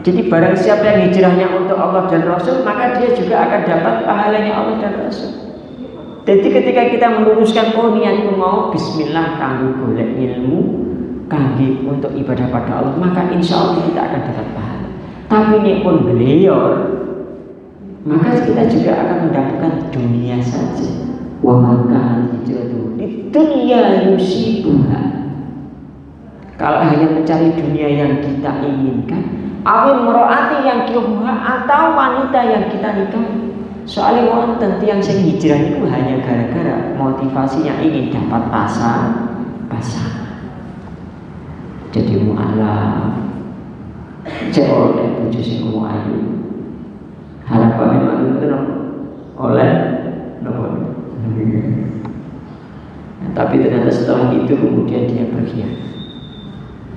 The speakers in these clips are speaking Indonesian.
Jadi barang siapa yang hijrahnya untuk Allah dan Rasul, maka dia juga akan dapat pahalanya Allah dan Rasul. Jadi ketika kita meluruskan, oh niatku mau bismillah kanggo golek ilmu, kangge untuk ibadah pada Allah, maka insya Allah kita akan dapat pahala. Tapi ini pun beliau, maka kita juga akan mendapatkan dunia saja. Wa maka hijratu dunia yusibuha. Kalau hanya mencari dunia yang kita inginkan, awil meroati yang kiuha, atau wanita yang kita nikahi. Soalnya wonten tiyang sing hijrah itu hanya gara-gara motivasinya ingin dapat pasangan. Jadi mu'alaf, cek oleh bojo sing ayu. Harapannya malu itu oleh nopo. Tapi ternyata setelah itu kemudian dia berkhianat.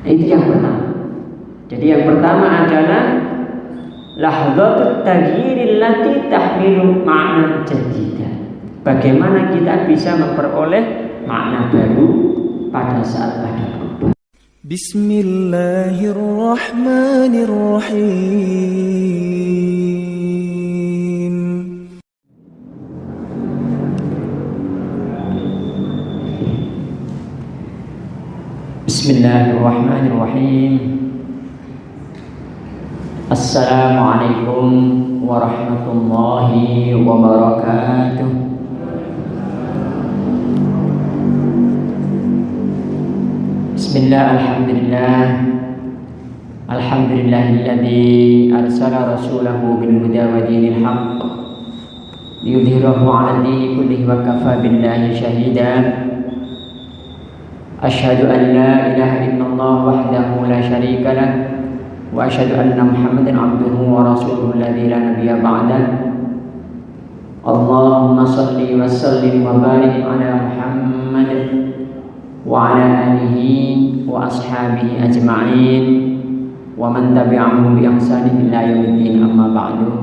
Itu yang pertama. Jadi yang pertama adalah lahdzatut taghyiril lati tahmilu ma'nan jadidan. Bagaimana kita bisa memperoleh makna baru pada saat ada perubahan. Bismillahirrahmanirrahim. Bismillahirrahmanirrahim. Assalamualaikum warahmatullahi wabarakatuh. Bismillah, alhamdulillah. Alhamdulillahilladzi arsala rasulahu bil huda wa dinil haqq liyudhhirahu 'ala dini kullihi wa kafa billahi shahida. Asyhadu an la ilaha illallah wahdahu la syarika lah wa asyhadu anna Muhammadan abduhu wa rasuluhu alladzi la nabiyya ba'dah. Allahumma shalli wa sallim wa barik ala Muhammad wa ala alihi wa ashabihi ajma'in wa man tabi'ahum bi ihsanin ila yaumiddin, amma ba'du.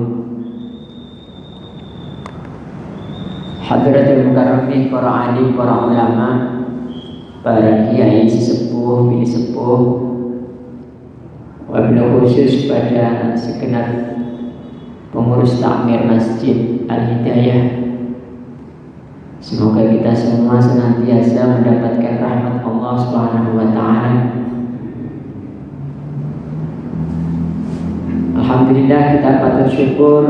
Hadratul mukarramin, para alim, para ulama, para kiai sesepuh, bini sepuh, wabil khusus pada segenap pengurus takmir Masjid Al-Hidayah. Semoga kita semua senantiasa mendapatkan rahmat Allah Subhanahu wa ta'ala. Alhamdulillah, kita patut syukur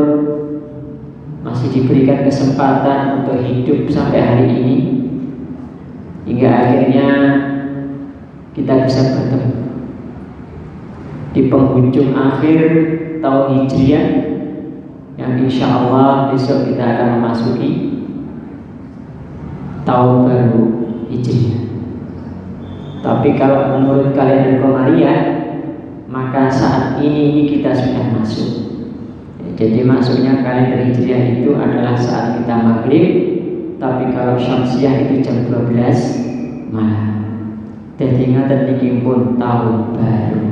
masih diberikan kesempatan untuk hidup sampai hari ini, hingga akhirnya kita bisa bertemu di penghujung akhir tahun Hijriah yang insya Allah besok kita akan memasuki tahun baru Hijriah. Tapi kalau menurut kalender Komariah, maka saat ini kita sudah masuk. Jadi masuknya kalender Hijriah itu adalah saat kita maghrib, tapi kalau Syamsiah itu jam 12 malam. Jadi ngaten niki pun tahun baru.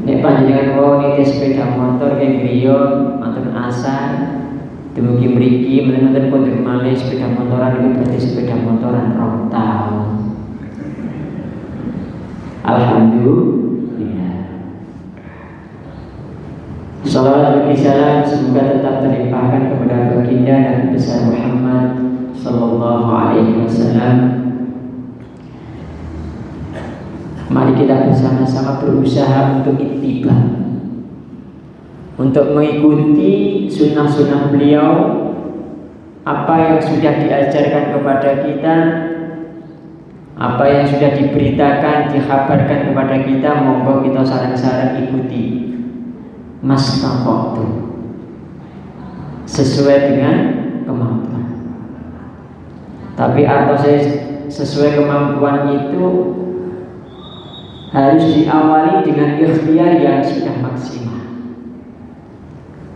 Nek panjenengan wau niti sepeda motor keng griya matur asar dumugi mriki menen pun malih sepeda motoran itu berarti sepeda motoran 2 tahun. Alhamdulillah. Salawat dan salam semoga tetap terlimpahkan kepada baginda Nabi besar Muhammad sallallahu alaihi wasallam. Mari kita bersama-sama berusaha untuk ittiba, untuk mengikuti sunnah-sunnah beliau, apa yang sudah diajarkan kepada kita, apa yang sudah diberitakan, dikhabarkan kepada kita, monggo kita sarang-sarang ikuti. Mastaqatu, sesuai dengan kemampuan. Tapi artinya sesuai kemampuan itu harus diawali dengan ikhtiar yang sudah maksimal.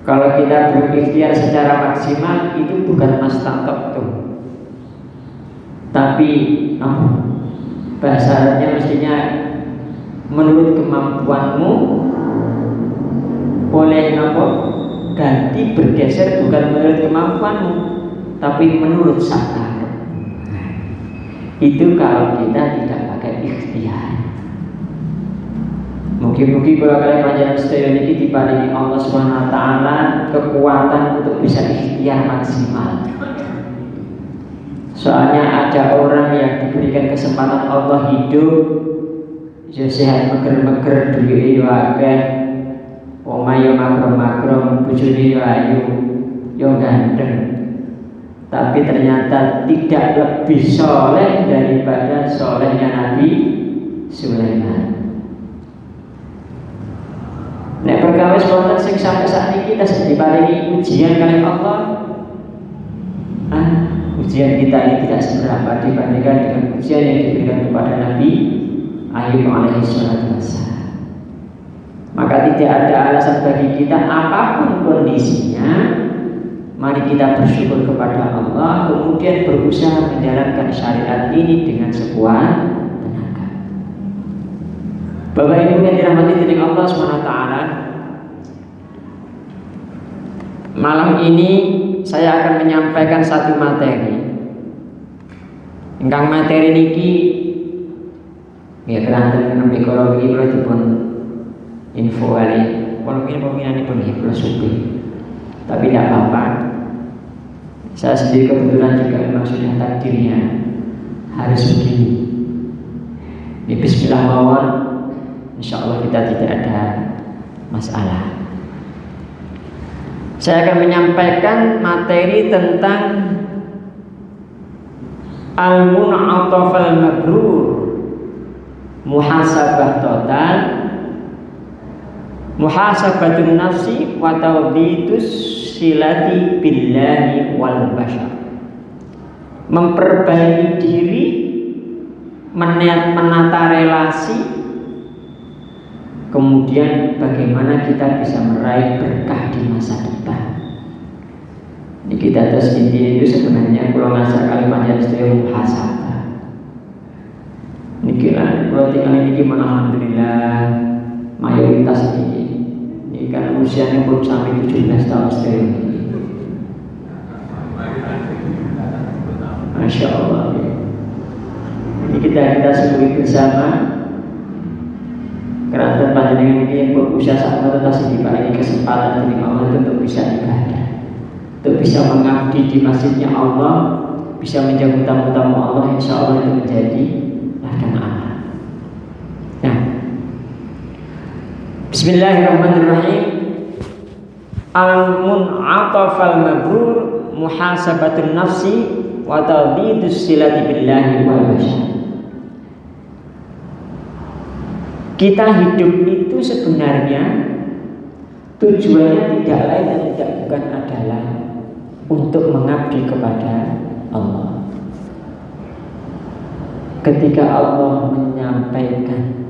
Kalau kita berikhtiar secara maksimal itu bukan mastaqatu, tapi bahasa Arabnya mestinya menurut kemampuanmu, boleh ganti bergeser bukan menurut kemampuanmu, tapi menurut sakar. Itu kalau kita tidak pakai ikhtiar. Mugi-mugi kula kaliyan panjenengan sedaya niki diparingi Allah Subhanahu wa taala kekuatan untuk bisa ikhtiar maksimal. Soalnya ada orang yang diberikan kesempatan Allah hidup, ya sehat meger-meger, duwe yo akeh, omah yo makrom-makrom, bojone yo ayu, yo ganteng. Tapi ternyata tidak lebih soleh daripada solehnya Nabi Sulaiman. Nek perkawis wonten sing sampai saat ini kita diparingi ujian kali Allah. Ujian kita ini tidak seberapa dibandingkan dengan ujian yang diberikan kepada Nabi Ayub alaihi salatu wassalam. Maka tidak ada alasan bagi kita apapun kondisinya, mari kita bersyukur kepada Allah, kemudian berusaha menjalankan syariat ini dengan sekuat tenaga. Bapak Ibu yang dirahmati dening Allah SWT, malam ini saya akan menyampaikan satu materi. Ingkang materi niki ya keranten nembe kala iki kula dipun info kali. Kala iki peminanipun nggih kula supi. Tapi tidak apa-apa. Saya sendiri kebetulan juga memang sudah takdirnya harus begini. Ini bismillah mawon. Insyaallah kita tidak ada masalah. Saya akan menyampaikan materi tentang al-mun'ataf al-mabrur, muhasabah total, muhasabatun nafsi wa tawdidus silati billahi wal bashar. Memperbaiki diri, menata relasi, kemudian bagaimana kita bisa meraih berkah di masa depan. Ini kita terus inti itu sebenarnya kalau ngasar kalimat yang sedaya muhasabah. Niki lah, kalau tinggal ini gimana alhamdulillah mayoritas ini kan usianya belum sampai 17 tahun sedaya. Masya Allah. Ini kita syukuri bersama. Kerana panjenengan ini yang berusaha sangat tetap diparingi kesempatan dari Allah untuk bisa ibadah, untuk bisa mengabdi di masjidnya Allah, bisa menjaga tamu-tamu Allah, insya Allah itu menjadi ladang amal. Nah, bismillahirrahmanirrahim. Al-mun'ataf al-mabrur, muhasabatun nafsi wa tawdidus silati billahi wal bashar. Kita hidup itu sebenarnya tujuannya tidak lain dan tidak bukan adalah untuk mengabdi kepada Allah. Ketika Allah menyampaikan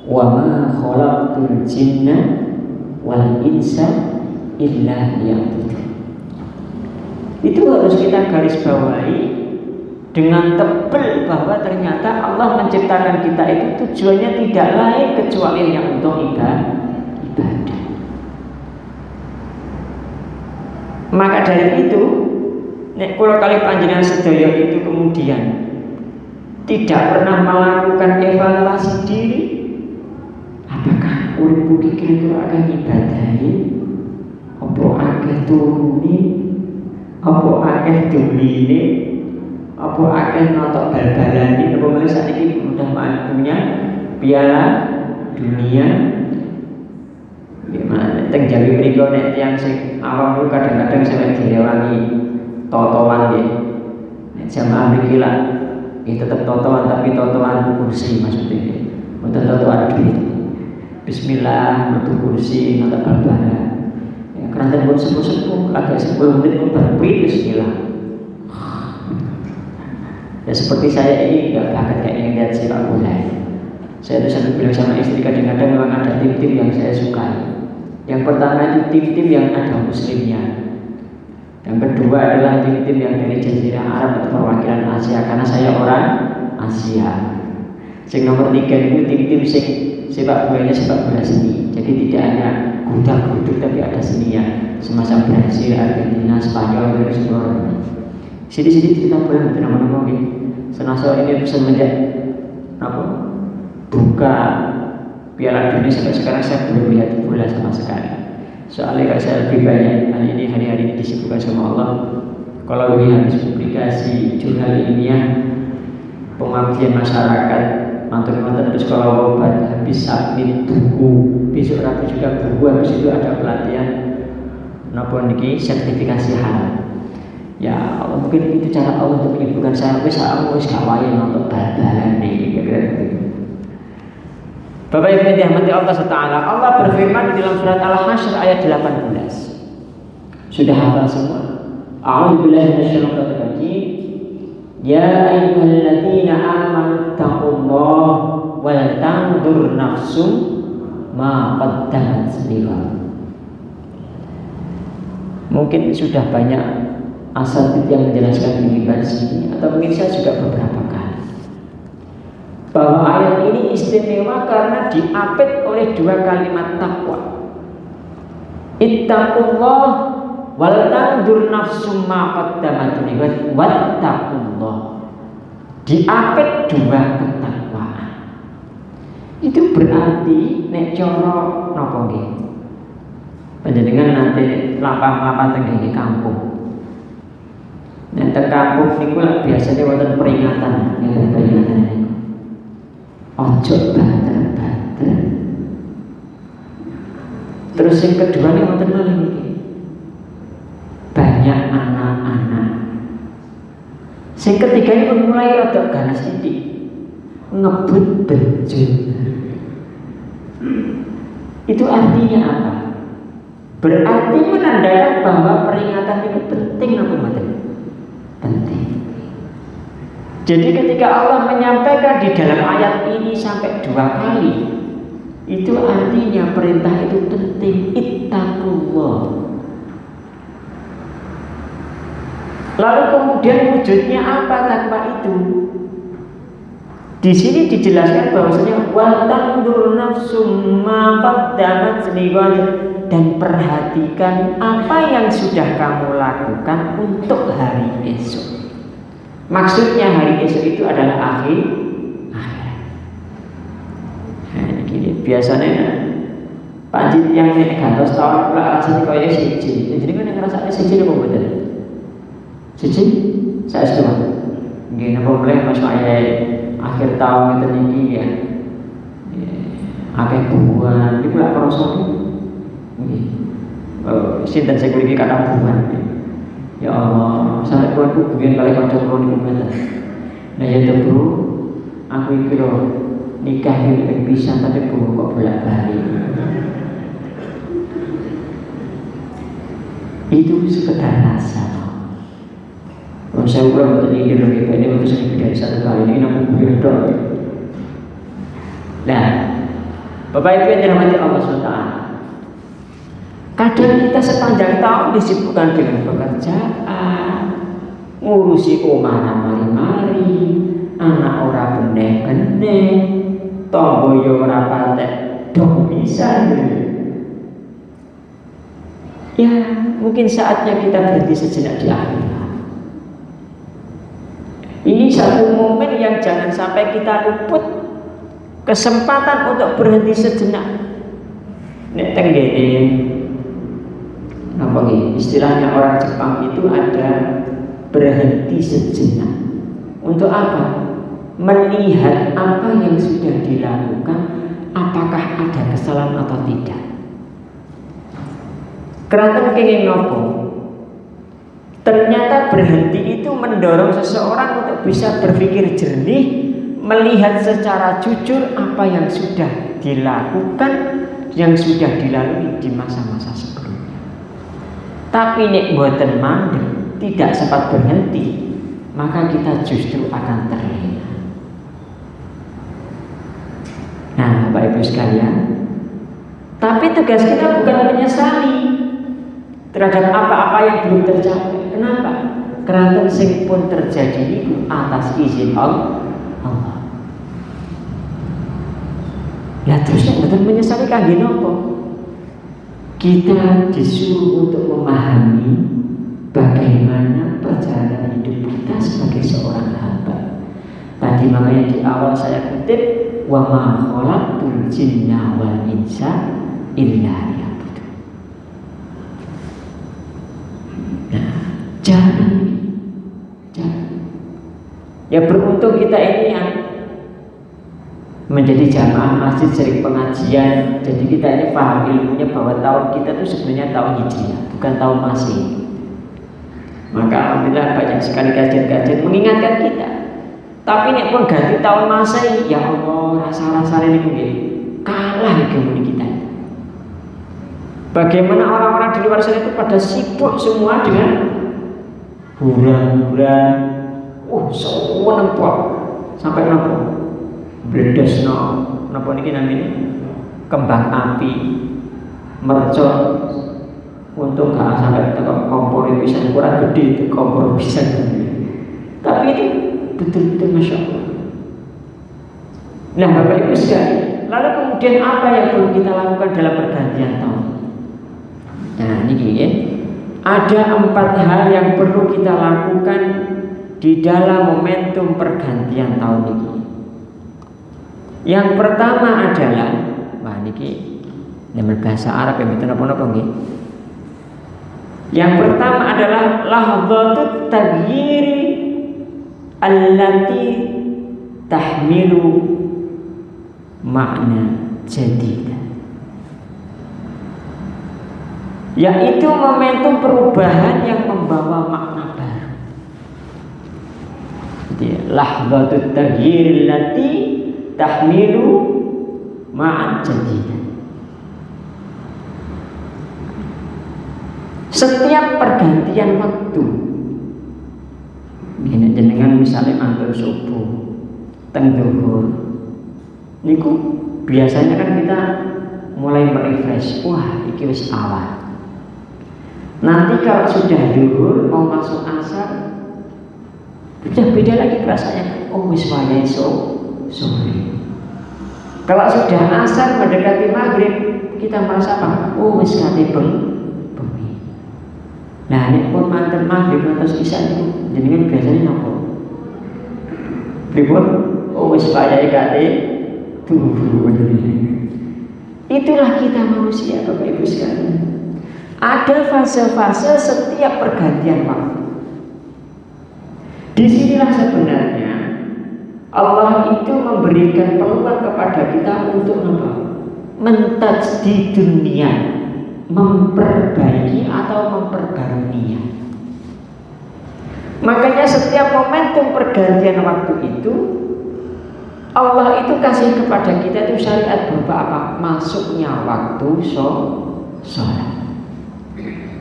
wa ma khalaqtul jinna wal insa illa liya'budun, itu harus kita garis bawahi dengan tebal bahwa ternyata Allah menciptakan kita itu tujuannya tidak lain kecuali yang untuk ibadah. Maka dari itu, nek kula kali panjenengan sedaya itu kemudian tidak pernah melakukan evaluasi diri, apakah urip iki kira-kira akan ibadahi, apa akeh turune, apa akeh doline, apa akeh nonton bal-balan ini, apa malah saat ini udah punya piala dunia. Gimana? Teng Jawi mriko nek tiyang sing awam itu kadang-kadang sampe direwangi totoan nggih. Nek jamaah mriki lah iki tetep totoan tapi totoan kursi maksudnya. Mboten totoan duit. Bismillah metu kursi nonton bal-balan. Ya keranten pun sepuh-sepuh agak 10 menit pun berprit bismillah. Ya seperti saya ini nggak bakat kayak lihat sepak bola. Saya tuh sampai bilang sama istri kadang-kadang memang ada tim-tim yang saya sukai. Yang pertama itu tim-tim yang ada muslimnya. Yang kedua adalah tim-tim yang dari Jazirah Arab atau perwakilan Asia karena saya orang Asia. Yang nomor 3 itu tim-tim sepak bola seni. Jadi tidak hanya gudak-guduk tapi ada seninya. Semacam Brasil, Argentina, Spanyol dan sebagainya. Sini-sini kita boleh betul nama-nama ini. Senasa ini semenjak apa? Buka Piala Dunia sampai sekarang saya belum lihat bola sama sekali. Soalnya kalau saya lebih banyak hari-hari ini disibukkan sama Allah. Kalau habis publikasi jurnal ilmiah, pengabdian masyarakat, mantan-mantan terus kalau obat, habis submit buku, besok rapi juga buku, habis itu ada pelatihan napa niki sertifikasi halal. Ya Allah, mungkin itu cara Allah untuk menyibukkan saya. Aku wis gak wae nonton bal-balan nih, kira-kira gitu. Bapak Ibu yang dirahmati Allah Taala, Allah berfirman di dalam surat Al-Hasyr ayat 18. Sudah hafal semua? A'udzubillahi minasyaitonir rajim. Ya ayyuhalladzina amanu taqullaha wal tanzur nafsum ma qaddamat lighad. Mungkin sudah banyak asatidz yang menjelaskan di sini, atau mungkin saya juga beberapa kali, bahwa ayat ini istimewa karena diapit oleh dua kalimat takwa. Ittaqullah wal tanzur nafsum ma qaddamat lighad wattaqullah. Diapit dua ketakwaan. Itu berarti nek cara napa nggih? Panjenengan nanti lapah-lapah teng kene kampung. Nek teng kampung niku biasanya wonten peringatan, peringatan. Ojo banter-banter. Terus yang kedua nih wonten malih niki. Banyak anak-anak. Yang ketiga ini mulai rada ganas sithik. Ngebut bejo. Itu artinya apa? Berarti menandakan bahwa peringatan itu penting apa mboten? Penting. Jadi ketika Allah menyampaikan di dalam ayat ini sampai 2 kali, itu artinya perintah itu penting. Ittaqullah. Lalu kemudian wujudnya apa takwa itu? Di sini dijelaskan bahwasanya wal tanzur nafsum ma qaddamat lighad, dan perhatikan apa yang sudah kamu lakukan untuk hari esok. Maksudnya hari esok itu adalah akhir. Nah, gini biasanya panjit yang nek gantos tahun pula rasanya kaya siji. Jadi kan ngrasakne siji apa mboten? Siji? Saya setuju. Nggih napa boleh Mas akhir tahun itu niki ya. Akeh buah, iki pula krasa nggih. Sinten sing mriki kata buah. Ya Allah, sampai kuwi biyen kali kanca kula niku mboten. Nah ya to Bro, aku iki lho nikah iki ping pisan tapi kok bolak-balik. Itu sekedar rasa. Kalau saya ulang tadi di dalam ini untuk saya dari satu kali ini namun beda. Nah, Bapak Ibu yang dirahmati Allah SWT, kadang kita sepanjang tahun disibukkan dengan pekerjaan, ngurusi omah mari-mari, anak ora benek-benek, tonggo yo ora patek dong bisa. Ya, mungkin saatnya kita berhenti sejenak di akhirat. Ini satu momen yang jangan sampai kita luput kesempatan untuk berhenti sejenak. Nek tenggene apa nggih istilahnya orang Jepang itu ada berhenti sejenak. Untuk apa? Melihat apa yang sudah dilakukan, apakah ada kesalahan atau tidak. Keranten kenging nopo? Ternyata berhenti itu mendorong seseorang untuk bisa berpikir jernih, melihat secara jujur apa yang sudah dilakukan, yang sudah dilalui di masa-masa sebelumnya. Tapi nek mboten mandeg, tidak sempat berhenti, maka kita justru akan terlena. Nah, Bapak Ibu sekalian, tapi tugas kita bukan menyesali terhadap apa-apa yang belum tercapai. Kenapa? Karena sing pun terjadi itu atas izin Allah. Ya terus yang betul menyesali kangge nopo? Kita disuruh untuk memahami bagaimana perjalanan hidup kita sebagai seorang hamba. Tadi makanya di awal saya kutip, wa ma khalaqtul jinna wal insa illa liya'budun. Nah, jangan. Ya beruntung kita ini yang menjadi jamaah masjid sering pengajian. Jadi kita ini paham ilmunya bahwa tahun kita itu sebenarnya tahun Hijriah, bukan tahun Masehi. Maka alhamdulillah banyak sekali kajian-kajian mengingatkan kita. Tapi ini pun ganti tahun Masehi, ya Allah, rasa-rasa ini mungkin kalah hegemoni kita. Bagaimana orang-orang di luar sana itu pada sibuk semua dengan hura-hura, semua nempok sampai nempok bledes napa niki namanya kembang api mercon. Untung gak sampai tekan kompor pisan, kurang gede itu kompor pisan. Tapi itu betul-betul Masya Allah. Nah Bapak Ibu sekalian, lalu kemudian apa yang perlu kita lakukan dalam pergantian tahun? Nah ini ya, ada 4 hal yang perlu kita lakukan di dalam momentum pergantian tahun ini. Yang pertama adalah, wah niki dalam bahasa Arab yang betul apa-apa nggih. Yang pertama adalah lahdhatut taghyiri allati tahmilu makna jadid. Yaitu momentum perubahan yang membawa makna baru. Jadi lahdhatut taghyiri allati tahmilu ma'an jadidah. Setiap pergantian waktu, dengan misalnya mantul subuh, teng zuhur, niku biasanya kan kita mulai merefresh. Wah, iki wis awal. Nanti kalau sudah zuhur mau masuk asar, sudah beda lagi rasanya. Oh, wis wayahe sore. Kalau sudah asar mendekati maghrib, kita merasa apa? Oh, wis ngati bengi. Nah, ini pun mantan maghrib atau isya itu, jadi kan biasanya nopo. Pripun? Oh, wis wayahe kate turu. Itulah kita manusia, Bapak Ibu sekalian. Ada fase-fase setiap pergantian waktu. Disinilah sebenarnya Allah itu memberikan peluang kepada kita untuk mentajdi dunia, memperbaiki atau memperbarui niat. Makanya setiap momentum pergantian waktu itu Allah itu kasih kepada kita itu syariat berupa apa? Masuknya waktu sholat.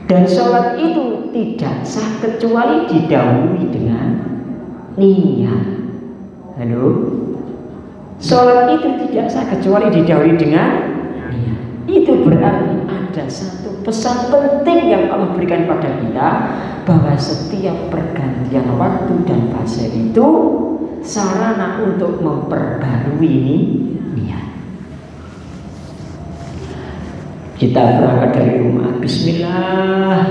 Dan sholat itu tidak sah kecuali didahului dengan niat. Halo? Sholat itu tidak sah kecuali didahului dengan niat. Itu berarti ada satu pesan penting yang Allah berikan pada kita, bahwa setiap pergantian waktu dan fase itu sarana untuk memperbarui niat. Kita berangkat dari rumah, bismillah,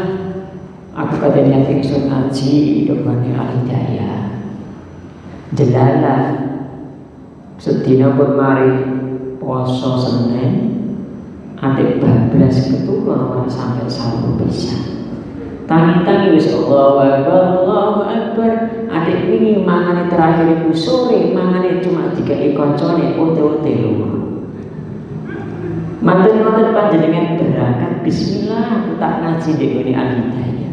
aku katanya ingsun ngaji hidupane al-hidayah jelalah sedina pun mari poso Senin adik bablas keturun sampai sahur bisa. Tangi-tangi wis Allahu Akbar. Adik wingi mangane terakhir iku sore, mangane cuma digawe koncone ote-ote lho. Manten-manten panjenengan berangkat bismillah aku tak ngaji ndek ngene al-hidayah.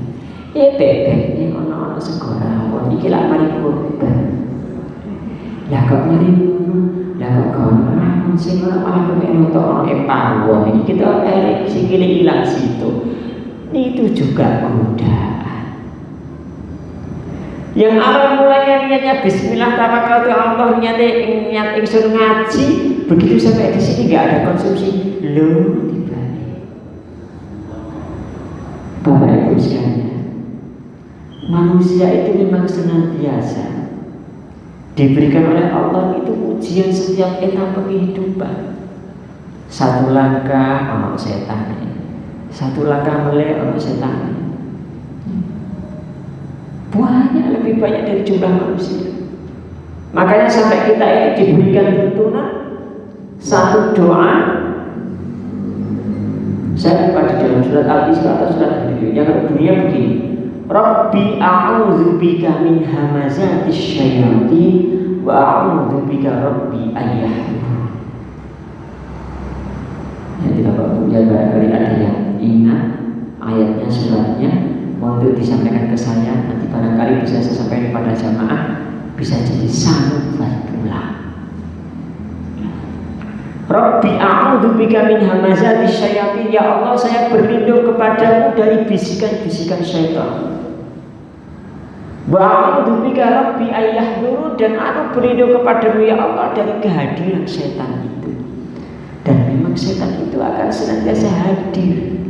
Bebek iki ana segara pun iki lak mari kurban. Lah kok mari lah kok ora sing ora malah pengen untuk ono pawon iki kita erek sikile ilang situ. Itu juga godaan. Yang awal mulanya niatnya bismillah tawakkaltu Allah, niat ingsun ngaji, begitu sampai di sini nggak ada konsumsi. Loh, dibalik. Bapak Ibu sekalian, manusia itu memang senantiasa diberikan oleh Allah itu ujian setiap etapa kehidupan. Satu langkah ono setan, satu langkah melek ono setan. Banyak, lebih banyak dari jumlah manusia. Makanya sampai kita ini diberikan tuntunan satu doa. Saya lupa di dalam surat Al-Isra atau surat Al-Hijr yang bunyinya begini, Rabbi a'udzubika min hamazatis syayatin wa a'udzubika Rabbi ayyahdurun. Jadi Bapak punya barangkali ada yang ingat ayatnya, suratnya, untuk disampaikan ke saya, nanti barangkali bisa saya sampaikan pada jamaah, bisa jadi sanggup pula. Rabbi a'udzubika min hamazatis syayatin, ya Allah saya berlindung kepadamu dari bisikan-bisikan syaitan. Wa a'udzubika Rabbi ayyahdurun, dan aku berlindung kepadamu ya Allah dari kehadiran setan itu. Dan memang setan itu akan senantiasa hadir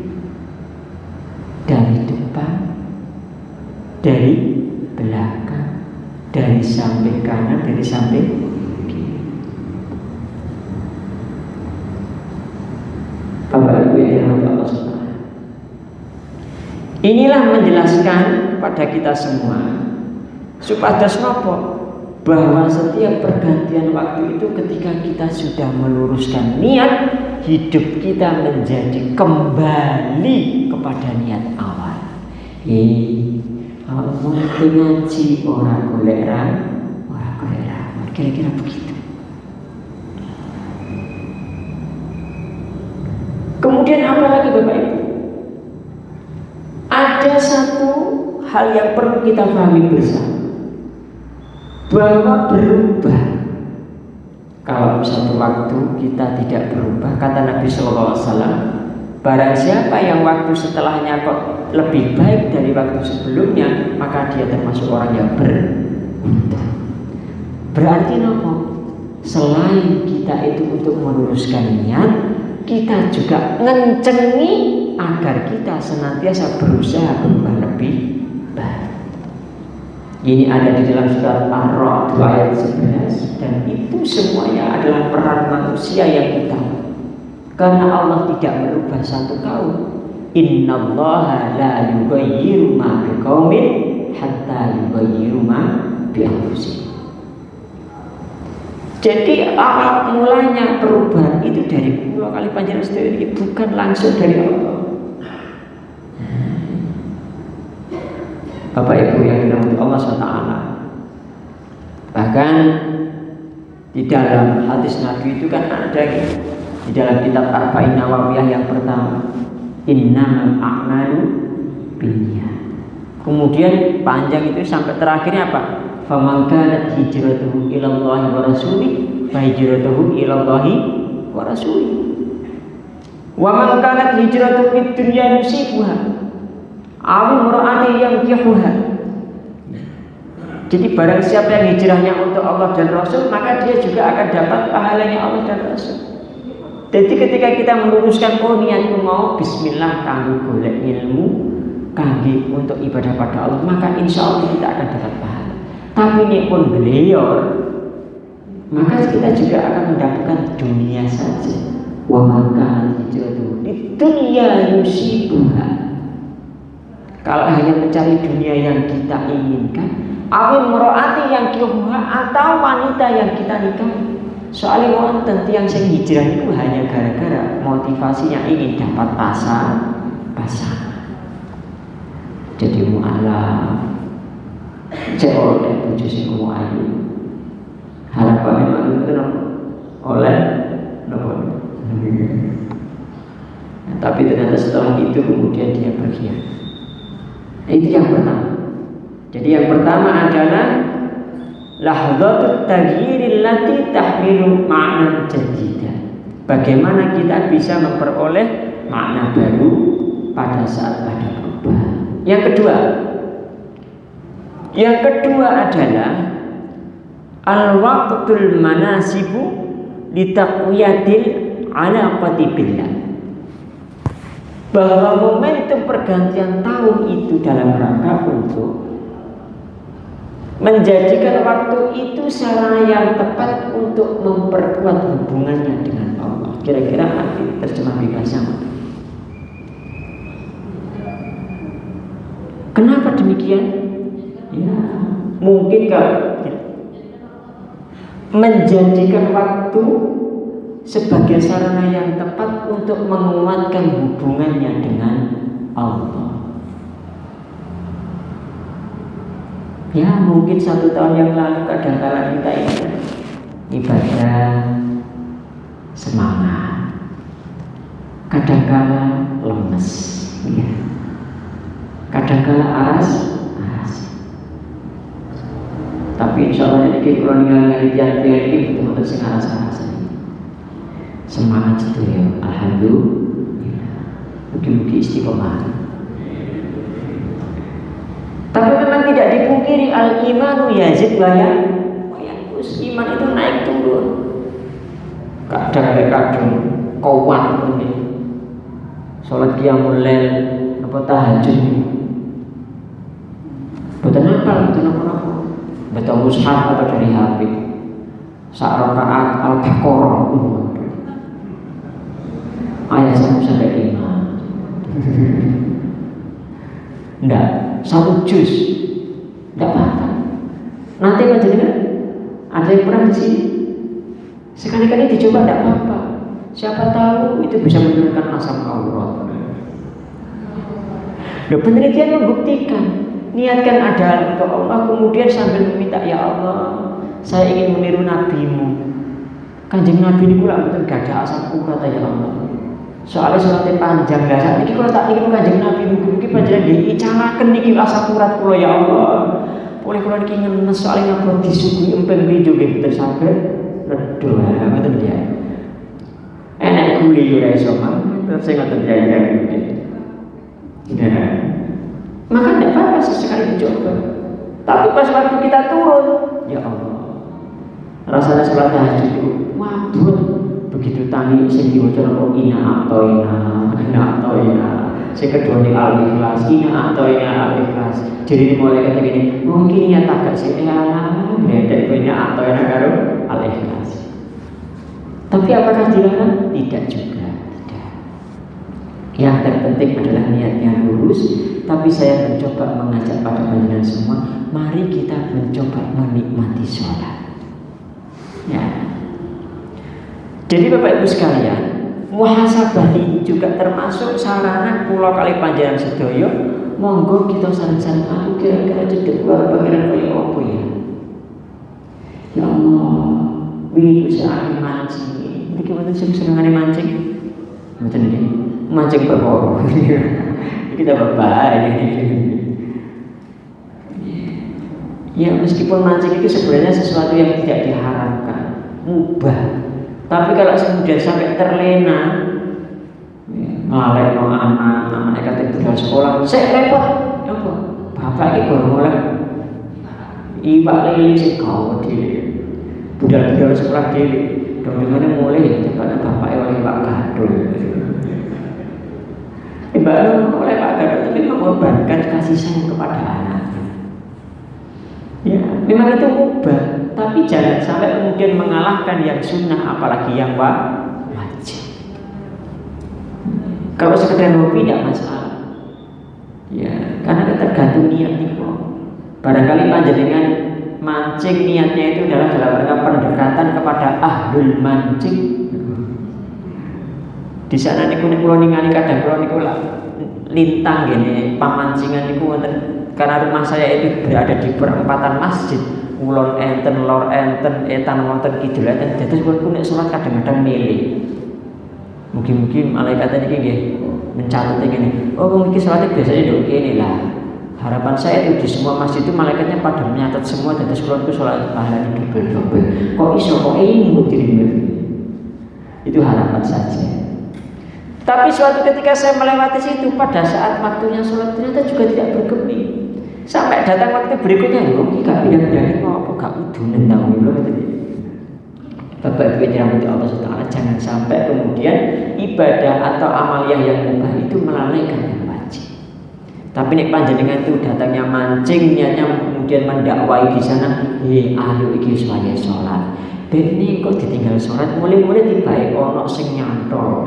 dari depan, dari belakang, dari samping kanan, dari samping kiri. Bapak Ibu yang dirahmati Allah SWT, inilah menjelaskan kepada kita semua supados napa, bahwa setiap pergantian waktu itu ketika kita sudah meluruskan niat, hidup kita menjadi kembali kepada niat awal. Mau ngaji orang golek kira-kira begitu. Kemudian apa lagi Bapak Ibu? Ada satu hal yang perlu kita pahami bersama, bahwa berubah. Kalau satu waktu kita tidak berubah, kata Nabi SAW, barang siapa yang waktu setelahnya kok lebih baik dari waktu sebelumnya, maka dia termasuk orang yang beruntung. Berarti nopo? Selain kita itu untuk meluruskan niat, kita juga ngencengi agar kita senantiasa berusaha berubah lebih baik. Ini ada di dalam surat Ar-Ra'd ayat 11, dan itu semuanya adalah peran manusia yang utama. Karena Allah tidak merubah satu kaum. Innallaha la yughayyiru ma biqaumin hatta yughayyiru ma bi anfusihim. Jadi awal mulanya perubahan itu dari dua kali panjenengan sedaya ini, bukan langsung dari Allah. Bapak Ibu yang dirahmati Allah SWT, bahkan di dalam hadis Nabi itu kan ada gitu, di dalam kitab Arba'in Nawawiyah yang pertama, innamal a'malu binniyat. Kemudian panjang itu sampai terakhirnya apa? Faman kanat hijratuhu ilallahi wa rasulih fa hijratuhu ilallahi wa rasulih. Wa man kanat hijratuhu fid dunya yusibuha aw imra'atin yankihuha. Jadi barang siapa yang hijrahnya untuk Allah dan Rasul, maka dia juga akan dapat pahalanya Allah dan Rasul. Jadi ketika kita meluruskan niatku mau bismillah kanggo golek ilmu, kangge untuk ibadah pada Allah, maka insya Allah kita akan dapat pahala. Tapi ini pun beliau, maka kita juga akan mendapatkan dunia saja. Wa maka hijratuhu di dunia yusibuha. Kalau hanya mencari dunia yang kita inginkan, awil meroati yang kihuha, atau wanita yang kita nikahi. Soalnya wonten tiyang sing hijrah itu hanya gara-gara motivasinya ingin dapat pasangan. Jadi mu'alaf, cewek dan bojo sing ayu. Harapannya memang itu oleh nopo. Tapi ternyata setelah itu kemudian dia berkhianat. Itu yang pertama. Jadi yang pertama adalah lahdzatut taghyiril lati tahmilu ma'nan jadidan. Bagaimana kita bisa memperoleh makna baru pada saat ada perubahan. Yang kedua adalah al-waqtul manasibu litaqwiyatil alaqati billah. Bahwa momentum pergantian tahun itu dalam rangka untuk menjadikan waktu itu sarana yang tepat untuk memperkuat hubungannya dengan Allah. Kira-kira arti terjemah bebasnya apa? Kenapa demikian? Ya, mungkin kalau menjadikan waktu sebagai sarana yang tepat untuk menguatkan hubungannya dengan Allah. Ya mungkin 1 tahun yang lalu kadang-kala kita ini ibadah semangat, kadang-kala lemes, ya. Kadang-kala aras. Tapi insya Allah ini kalau ningali tiang-tiang ini betul-betul sing aras-aras. Semangat itu ya, alhamdulillah. Mungkin istiqomah. Tapi memang tidak dipungkiri al-imanu yazid wa yanqus. Iman itu naik turun. Kadang-kadang kuat ini. Salat qiyamul lail apa tahajud. Boten apa, betul mushaf atau dari HP. Sak rakaat al-Baqarah. Ayat 1 sampai 5. Enggak, 1 juz. Enggak apa-apa. Nanti kan ada yang pernah di sini. Sekali-kali dicoba enggak apa-apa. Siapa tahu itu bisa menurunkan asam aurat. Penelitian membuktikan. Niatkan ada untuk Allah, kemudian sambil meminta, ya Allah, saya ingin meniru nabimu. Kanjeng Nabi ini pula betul gak ada asam urat ya Allah. Soalnya sholatnya panjang, lah saat ini kalau tak niru kanjeng Nabi mungkin panjang diicanakan niki asam urat kula ya Allah. Oleh kula niki ngenes soalnya ngapa disuguhi empeng video betul sampai redo betul dia. Enak guli ora iso man, terus sing ngoten jajan. Maka tidak apa-apa sesekali dicoba. Tapi pas waktu kita turun, ya Allah, rasanya sholat tahajud itu waduh, begitu tani sing diwaca napa ina atau ina. Sing kedua ni al-ikhlas, ina atau ina al-ikhlas. Jadi mulai kata gini, mungkin ya tak sih ala, beda ina atau ina karo al-ikhlas. Tapi apakah dilarang? Tidak juga. Yang terpenting adalah niatnya lurus. Tapi saya mencoba mengajak pada panjenengan semua, mari kita mencoba menikmati sholat. Ya. Jadi Bapak Ibu sekalian, muhasabah ini juga termasuk sarana kula kali panjenengan sedaya. Monggo kita saling-saling aku kira-kira cedek keluar pangeran kaya apa ya. Ya Allah, wingi saya mancing. Niki wonten sing senengane mancing. Mboten niki. Mancing perkara. Kita berbahaya. Ya meskipun mancing itu sebenarnya sesuatu yang tidak diharapkan, mubah. Tapi kalau kemudian sampai terlena, ngelalek no anaknya kata tinggal sekolah, saya repot, apa? Bapak ini baru mulai, iwak lele sih kau dili, budal-budal sekolah dili, dong-dongannya mulai, tempatnya bapak oleh Pak Gadul. Baru oleh Pak Gadot tapi mengorbankan kasih sayang kepada anaknya. Ya, memang itu mubah, tapi jangan sampai kemudian mengalahkan yang sunnah, apalagi yang wajib. Kalau sekedar hobi tidak masalah. Ya, karena tergantung niat itu. Barangkali panjenengan mancing niatnya itu adalah dalam rangka pendekatan kepada ahlul mancing. Di sana niku nek kula ningali kadang kula niku lintang gini pamancingan niku wonten karena rumah saya itu berada di perempatan masjid ulon enten lor enten etan wonten kidul enten dados kula nek salat kadang-kadang milih mungkin malaikat niki nggih mencatat ngene oh mungkin salat biasanya nduk kene lah harapan saya itu di semua masjid itu malaikatnya pada menyatat semua dados kula niku salat pahalanya double kok iso kok ilmu itu harapan saja. Tapi suatu ketika saya melewati situ pada saat waktunya sholat ternyata juga tidak bergeming. Sampai datang waktu berikutnya, loh, gak pindah-pindah mau apa gak udunan tahu loh. Bapak Ibu dirahmati Allah SWT, jangan sampai kemudian ibadah atau amaliyah yang mubah itu melalaikan yang wajib. Tapi nek panjenengan itu datangnya mancing, niatnya kemudian mendakwai di sana, ayo iki supaya sholat. Ini kok ditinggal sholat, mulai-mulai tiba-tiba ono sing nyantol.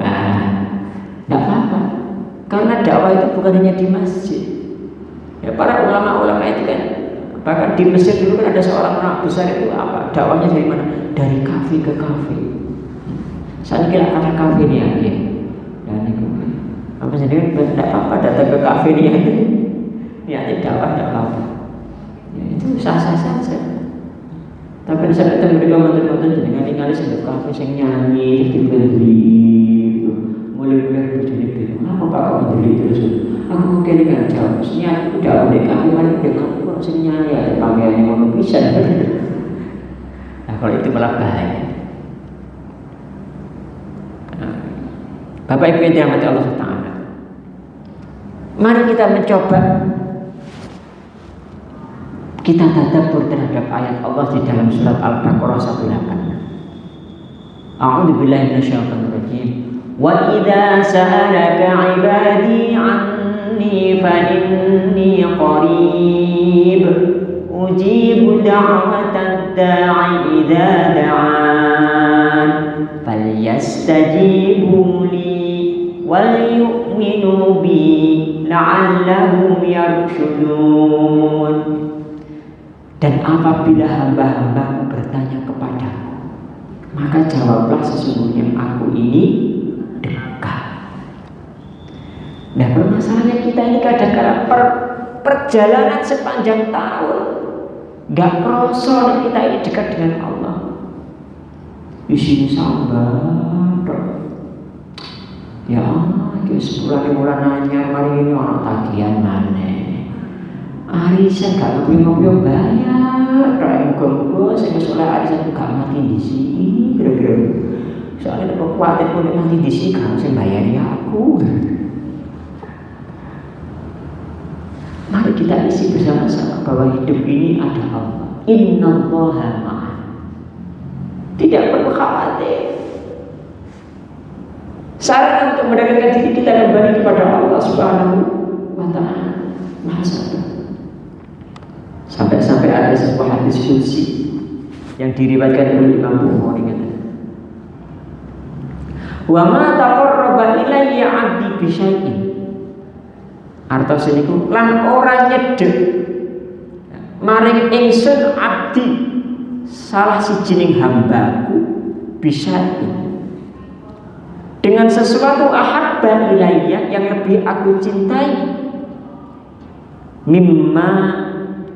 Tidak apa-apa, karena dakwah itu bukan hanya di masjid. Ya para ulama-ulama itu kan, bahkan di Mesir dulu kan ada seorang ulama besar itu apa? Dakwahnya dari mana? Dari kafe ke kafe. Saya kira ada kafe nih aja. Dan itu apa sendiri tidak apa datang ke kafe nih aja. Niatnya dakwah tidak apa. Ya, itu sah-sah saja. Tapi saya ketemu dengan mantan-mantan dengan tinggal di kafe yang nyanyi dibeli, mulai-mulai berdiri. Apa Pak kamu berdiri terus? Aku mungkin nggak jauh. Sebenarnya aku udah di kafe mana dengan aku kok sing nyanyi ada pakaian yang mau bisa. Nah kalau itu malah bahaya. Bapak Ibu yang dirahmati Allah Taala, mari kita mencoba kita tadabbur terhadap ayat Allah di dalam surat Al-Baqarah 186. A'udzu billahi minasyaitonir rajim. Wa idza sa'alaka 'ibadi 'anni fa inni qarib ujibu da'watad da'i idza da'an falyastajibu li wal yu'minu bi la'allahum yarshudun. Dan apabila hamba-hambaku bertanya kepadaku, maka jawablah sesungguhnya aku ini dekat. Nah permasalahannya kita ini kadang-kadang perjalanan sepanjang tahun gak kerasa kita ini dekat dengan Allah. Di sini sambat, ya sebulan anyar mari ini orang tagihan mana? Arisan gak ngopi-ngopi bayar, kayak muka-muka saya soalnya arisan gak mati di sini, kira-kira. Soalnya ada khawatir kalau mati di sini kamu saya bayari aku. Mari kita isi bersama-sama bahwa hidup ini ada Allah. Innallaha ma'ana. Tidak perlu khawatir. Saran untuk mendekatkan diri kita kembali kepada Allah Subhanahu wa Ta'ala. Maha Sabar. Sampai ada sebuah hadis qudsi yang diriwayatkan oleh Imam Bukhari. Wa ma taqarraba ilayya 'abdi bi syai'in. Artos niku lan ora nyedhek maring ingsun abdi salah sijining hambaku bisyai'in dengan sesuatu ahabba ilayya yang lebih aku cintai mimma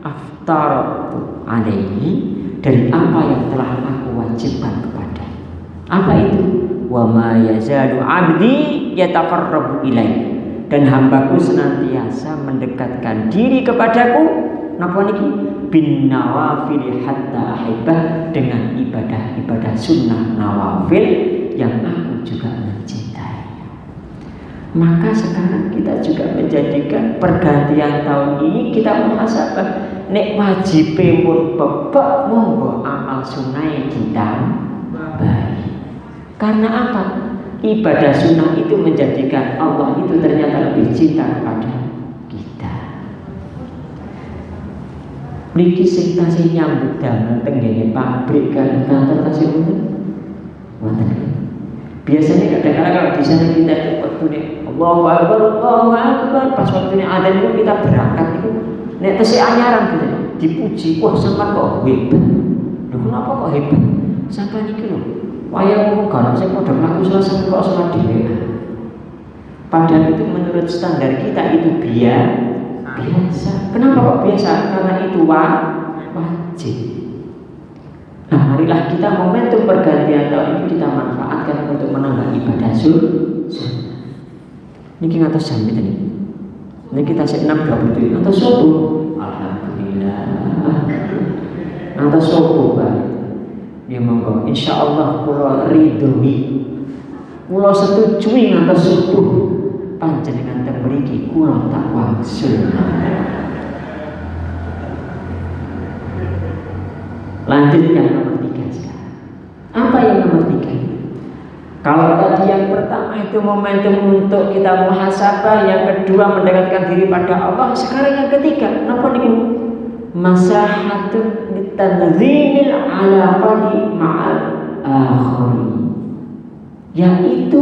aftaratu alaihi dari apa yang telah aku wajibkan kepada. Apa itu? Wa ma yazalu abdi yataqarrabu ilayya, dan hambaku senantiasa mendekatkan diri kepadaku napa niki bin nawafil hatta ahibbah, dengan ibadah-ibadah sunnah nawafil yang aku juga mencintai. Maka sekarang kita juga menjadikan pergantian tahun ini kita muhasabah. Nek wajib pun bebek monggo amal sunai kita baik. Karena apa? Ibadah sunnah itu menjadikan Allah itu ternyata lebih cinta kepada kita. Niki sing tasih nyambut damel tenggene pabrik kan kantor tasih wonten. Biasanya kadang-kadang kalau di sana kita waktu nih Allahu Akbar, pas waktunya adzan itu kita berangkat itu nek tesih anyaran gitu dipuji, wah sampean kok hebat. Lho kenapa kok hebat? Sampean iki lho wayang ngomong kan sing padha mlaku selesai kok salat dhewe. Padahal itu menurut standar kita itu biasa. Kenapa kok biasa? Karena itu wajib. Nah, marilah kita momentum pergantian tahun ini kita manfaatkan untuk menambah ibadah sunnah. Niki ngatos jam tadi. Niki kita sik 6:27 ngatos subuh. Alhamdulillah. Ngatos subuh, Pak. Ya monggo, insyaallah kula ridhoi. Kula setujui ngatos subuh. Panjenengan teng mriki kula tak wangsul. Lanjut yang nomor 3 sekarang. Apa yang nomor 3? Kalau tadi yang pertama itu momentum untuk kita muhasabah, yang kedua mendekatkan diri pada Allah, sekarang yang ketiga, napa niku? Masahatun litanzimil alaqati ma'al akhir. Yaitu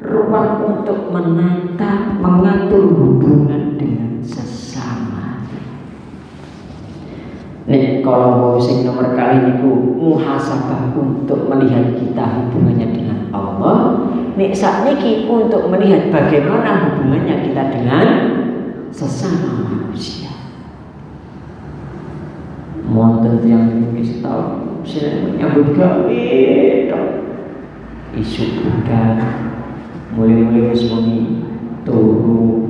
ruang untuk menata, mengatur hubungan dengan sesama. Nek kalau sing nomor kali niku muhasabah untuk melihat kita hubungannya dengan Allah. Nek sakniki untuk melihat bagaimana hubungannya kita dengan sesama manusia. Monten yang mungkin tahu saya menyambut gawe isu budal mulai wis muni turu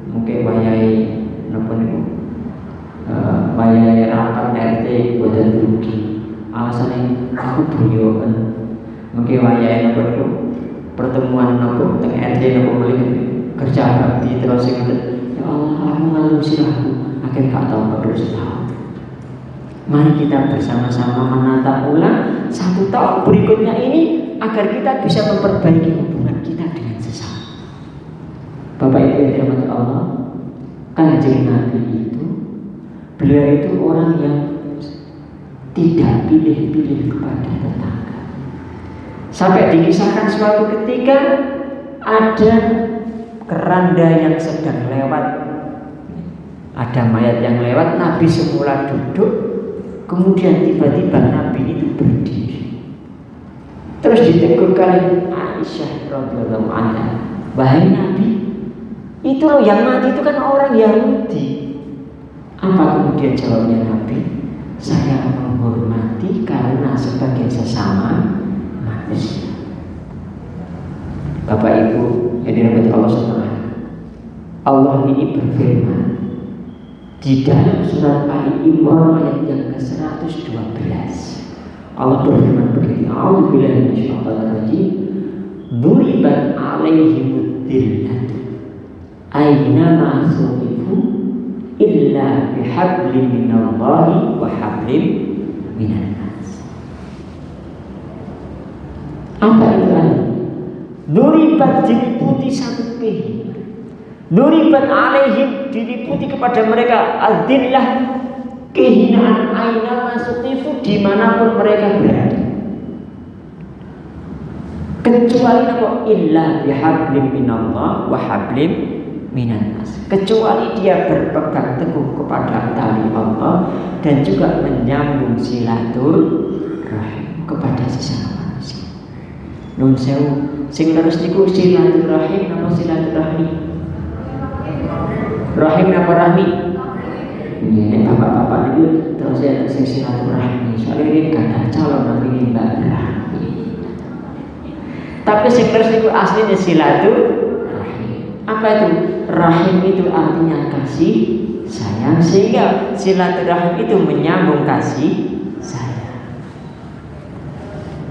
mungkin wayai napa niku wayai rapat RT boten rugi alasane aku brioken mungkin wayai napa niku pertemuan napa teng RT napa mulai kerja bakti terus sing ya Allah aku ngalung sirahku akhir gak tau terus tahu. Mari kita bersama-sama menata ulang 1 tahun berikutnya ini agar kita bisa memperbaiki hubungan kita dengan sesama. Bapak Ibu yang dirahmati Allah, Kanjeng Nabi itu, beliau itu orang yang tidak pilih-pilih kepada tetangga. Sampai dikisahkan suatu ketika ada keranda yang sedang lewat, ada mayat yang lewat, Nabi semula duduk. Kemudian tiba-tiba Nabi itu berdiri. Terus ditegur kali Aisyah radhiyallahu anha, "Wahai Nabi, itu loh yang mati itu kan orang Yahudi." Apa kemudian jawabnya Nabi? "Saya menghormati karena sebagai sesama manusia." Bapak Ibu yang dirahmati Allah Subhanahu, Allah ini berfirman di dalam surat Ali Imran ayat yang ke-112. Allah berfirman begini, A'udzubillahi minasyaitonir rajim. Duribat 'alaihimud dhillatu aynama suqifu illa bihablin minallahi wa hablim minan nas. Apa itu artinya? Duribat diliputi satu kehidupan. Duribat alaihim diliputi kepada mereka adillah kehinaan aina masutifu dimanapun mereka berada, kecuali apa illa bihablim minallah wa hablim minan nas, kecuali dia berpegang teguh kepada tali Allah dan juga menyambung silaturahim kepada sesama manusia. Nun sewu sing terus niku silaturahim apa silaturahmi? Rahim apa rahmi? Ini bapak-bapak itu terus ya silaturahmi. Soalnya ini gak ada calon namanya Mbak Rahmi. Tapi terus itu aslinya silaturahmi. Apa itu? Rahim itu artinya kasih sayang, sehingga silaturahim itu menyambung kasih sayang.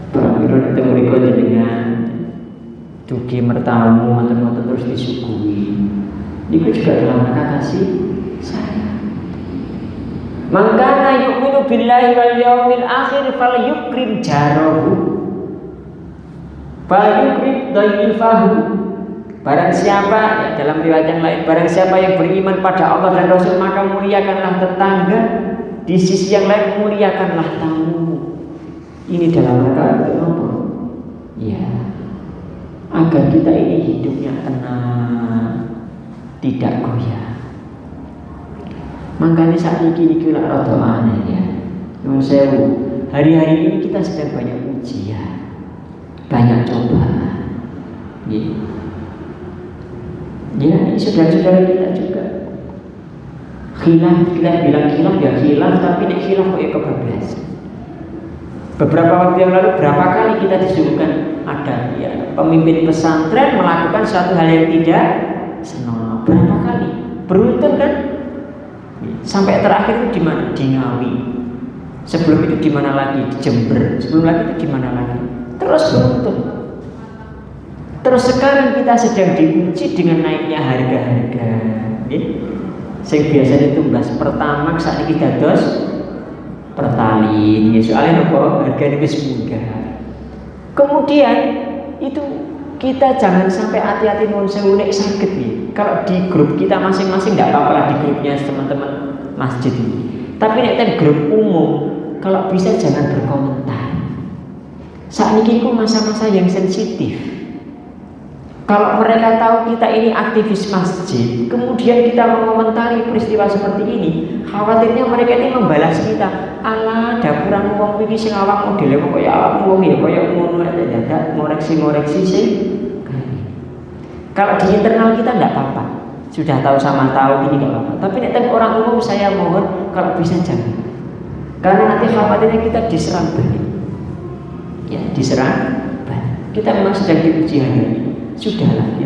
Pramila itu berikutnya dengan dugi mertamu atau terus disuguhi. Itu juga dalam rangka kasih sayang. Mangkana yu'minu billahi wal yaumil akhir falyukrim jarahu falyukrim dhaifahu. Barang siapa ya, dalam riwayat yang lain, barang siapa yang beriman pada Allah dan Rasul maka muliakanlah tetangga, di sisi yang lain muliakanlah tamu. Ini dalam rangka apa? Ya, agar kita ini hidupnya tenang, tidak goyah. Makanya saat ini kita rada aneh ya. Nyuwun sewu, hari-hari ini kita sedang banyak ujian, banyak cobaan. Ya, ini saudara-saudara kita juga. Khilaf, kita bilang khilaf ya khilaf, tapi nek khilaf kok ya kebablasan. Beberapa waktu yang lalu berapa kali kita disuguhkan ada ya, pemimpin pesantren melakukan suatu hal yang tidak senonoh. Berapa kali? Beruntun kan? Sampai terakhir itu di mana? Di Ngawi. Sebelum itu di mana lagi? Di Jember. Sebelum lagi itu di mana lagi? Terus beruntun. Terus sekarang kita sedang diuji dengan naiknya harga-harga. Yang biasanya tumbas pertama saat ini dados pertalin. Soalnya nopo harganya wis munggah. Kemudian itu kita jangan sampai hati-hati nuwun sewu nek saged nih. Kalau di grup kita masing-masing tidak apa-apa lah, di grupnya teman-teman masjid ini. Tapi nek grup umum, kalau bisa jangan berkomentar. Saat ini itu masa-masa yang sensitif. Kalau mereka tahu kita ini aktivis masjid, kemudian kita mengomentari peristiwa seperti ini, khawatirnya mereka ini membalas kita. Alah, dapuran wong iki sing awak modele kok kaya awak wong ya kaya ngono dadak ngoreksi-ngoreksi sih. Kalau di internal kita enggak apa-apa. Sudah tahu sama tahu ini enggak apa-apa. Tapi nek orang umum saya mohon kalau bisa jangan. Karena nanti khawatirnya kita diserang balik. Ya, diserang balik. Kita memang sedang diuji hari ini. Sudahlah,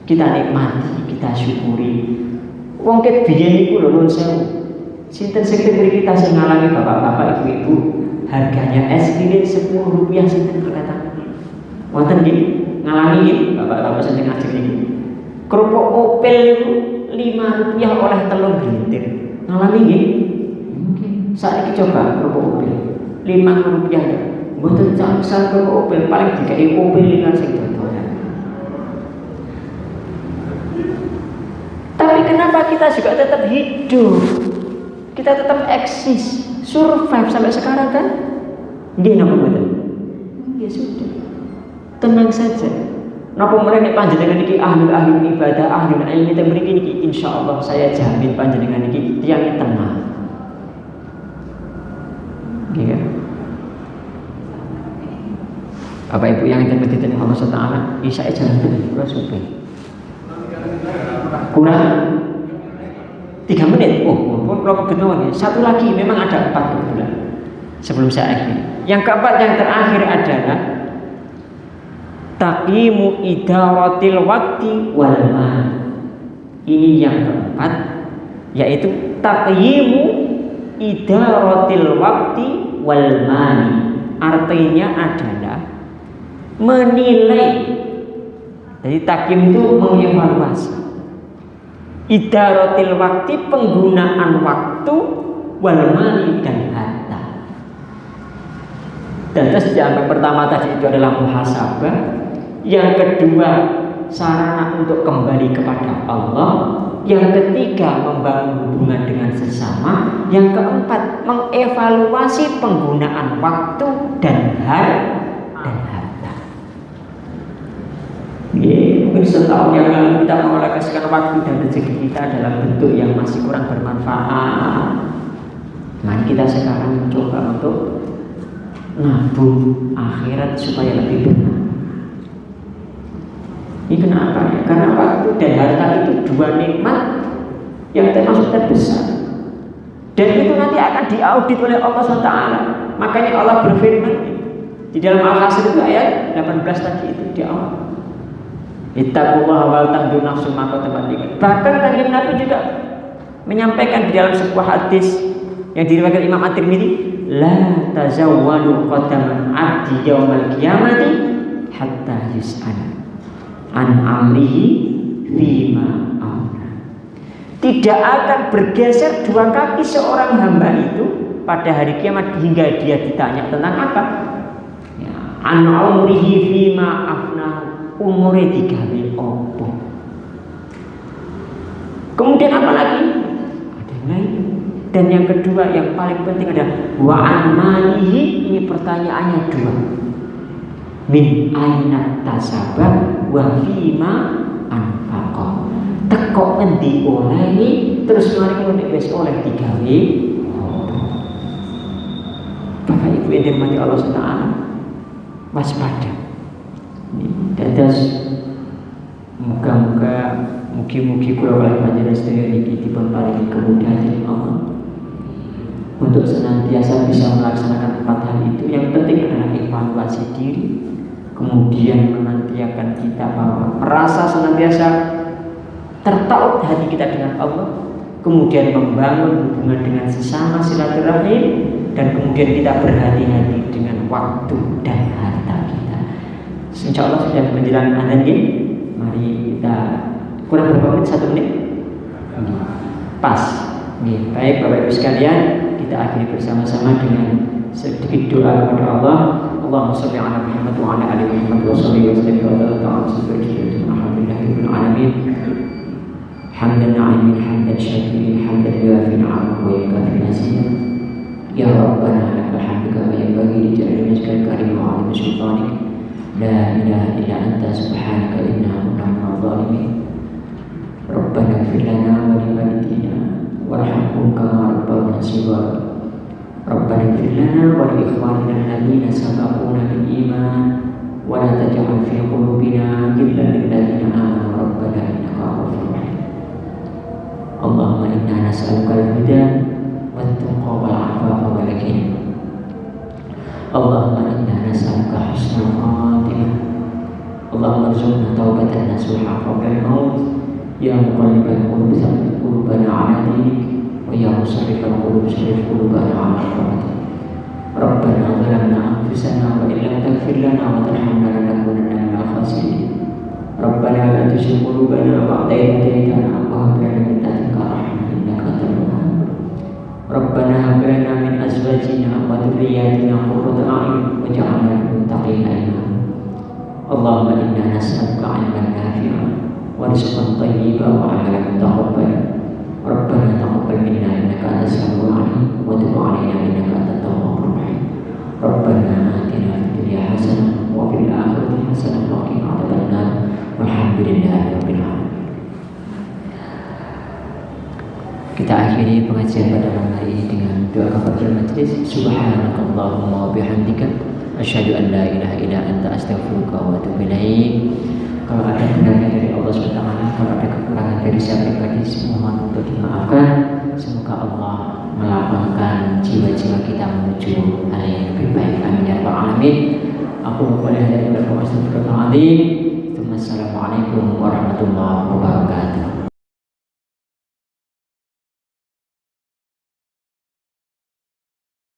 kita nikmati, kita syukuri. Wong ket biyen niku lho nuwun sewu. Sinten sing tembri kita sing ngalangi bapak-bapak, ibu-ibu, harganya es lilin Rp10 sinten berkata. Wonten nggih ngalangi nggih bapak-bapak sing ngajeng niku. Kerupuk opel niku Rp5 oleh telung gelintir. Ngalangi nggih? Mungkin. Saiki coba kerupuk opel Rp5 ya. Mboten cak kerupuk opel paling dikai opel lingan sing tapi kenapa kita juga tetap hidup? Kita tetap eksis, survive sampai sekarang kan? Nggih napa mboten? Ya sudah. Tenang saja. Napa meneh panjenengan iki ahli ibadah, ahli ilmu teng mriki niki insyaallah saya jamin panjenengan iki tiyang tenang. Nggih kan? Bapak Ibu yang diberkati Allah SWT, bisa jalan kula supaya kurang 3 menit. Oh, kalau kebetulan satu lagi memang ada 4 kebetulan sebelum saya akhiri. Yang keempat yang terakhir adalah taqimu idaratil waqti wal mal. Ini yang keempat, yaitu taqimu idaratil waqti wal mal. Artinya adalah menilai. Jadi takim itu mengevaluasi. Idaratil waktu, penggunaan waktu, wal mali, dan harta. Dan terus yang pertama tadi itu adalah muhasabah. Yang kedua sarana untuk kembali kepada Allah. Yang ketiga membangun hubungan dengan sesama. Yang keempat mengevaluasi penggunaan waktu dan harta. Mungkin setahun yang lalu kita mengalokasikan waktu dan rezeki kita dalam bentuk yang masih kurang bermanfaat. Mari kita sekarang mencoba untuk nabung akhirat supaya lebih benar. Ini kenapa ya? Karena waktu dan harta itu 2 nikmat yang termasuk terbesar. Dan itu nanti akan diaudit oleh Allah SWT. Makanya Allah berfirman di dalam Al-Hasr itu ayat 18 tadi itu di awal. Ittaqullah wal tanzur nafsum ma qaddamat. Bahkan Kanjeng Nabi juga menyampaikan di dalam sebuah hadis yang diriwayatkan Imam At-Tirmidzi, la tazawwadu qadaman 'abdi yaumal qiyamati hatta yus'ala an amrihi fima amra. Tidak akan bergeser 2 kaki seorang hamba itu pada hari kiamat hingga dia ditanya tentang apa? Ya, an amrihi fima afna. Umurnya digawe opo. Kemudian apa lagi? Ada yang lain. Dan yang kedua yang paling penting adalah wa amalihi. Ini pertanyaannya 2. Min aina tasabah wa fima anfaqa. Teko ngendi olehi terus mari nek wis oleh digawe opo. Bapak Ibu yang dirahmati Allah SWT, waspada. Dan terus mugi-mugi kula oleh panjenengan sedaya niki dipun paringi kemudahan dening Allah untuk senantiasa bisa melaksanakan 4 hal itu. Yang penting adalah evaluasi diri, kemudian menantiakan kita bahwa merasa senantiasa tertaut hati kita dengan Allah, kemudian membangun hubungan dengan sesama silaturahim, dan kemudian kita berhati-hati dengan waktu dan harta kita. Insya Allah sudah menjelang adzan ini. Mari kita kurang berapa menit? 1 menit? Pas. Baik Bapak Ibu sekalian, kita akhiri bersama-sama dengan sedikit doa kepada Allah. Allahumma sholli ala Muhammad wa ala ali Muhammad wa sholli wa sallim wa barik alhamdulillahirabbil alamin. Hamdan na'imin hamdan syakirin hamdan yuafi ni'amahu wa yukafi mazidah. Ya Rabbana lakal hamdu kama yanbaghi li jalali wajhika al-karim wa 'azimi sultanik. لا إله إلا أنت سبحانك إنا كنا من الظالمين ربنا اغفر لنا ولوالدينا وارحمهم كما ربونا صغارا ربنا اغفر لنا ولإخواننا الذين سبقونا بالإيمان ولا تجعل في قلوبنا غلا للذين آمنوا ربنا إنك رؤوف رحيم اللهم إنا نسألك الهدى والتقى والعفاف والغنى اللهم إنا نسألك حسن الخاتمة اللهم ارزقنا توبة نصوحا قبل الموت يا مقلب القلوب ثبت قلوبنا على دينك ويا مصرف القلوب صرف قلوبنا على طاعتك ربنا ظلمنا أنفسنا وإن لم تغفر لنا وترحمنا لنكونن من الخاسرين ربنا لا تزغ قلوبنا بعد إذ هديتنا وهب لنا من لدنك رحمة إنك أنت الوهاب ربنا هب لنا من أزواجنا وذرياتنا قرة أعين واجعلنا للمتقين إماما اللهم إنا نسألك علما نافعا ورزقا طيبا وعملا متقبلا ربنا تقبل منا إنك أنت السميع العليم وتب علينا إنك أنت التواب الرحيم ربنا آتنا في الدنيا حسنة وفي الآخرة حسنة وقنا عذاب النار والحمد لله رب العالمين. Kita akhiri pengajian pada malam hari ini dengan doa kafaratul majlis. Subhanakallahumma wa bihamdika asyhadu an la ilaha illa anta astaghfiruka wa atubu ilaik. Kalau ada benarnya dari Allah SWT, kalau ada kekurangan dari saya pribadi, mohon untuk dimaafkan. Semoga Allah melapangkan jiwa-jiwa kita menuju hal yang lebih baik. Amin ya rabbal alamin. Aku boleh dari Assalamualaikum warahmatullahi wabarakatuh.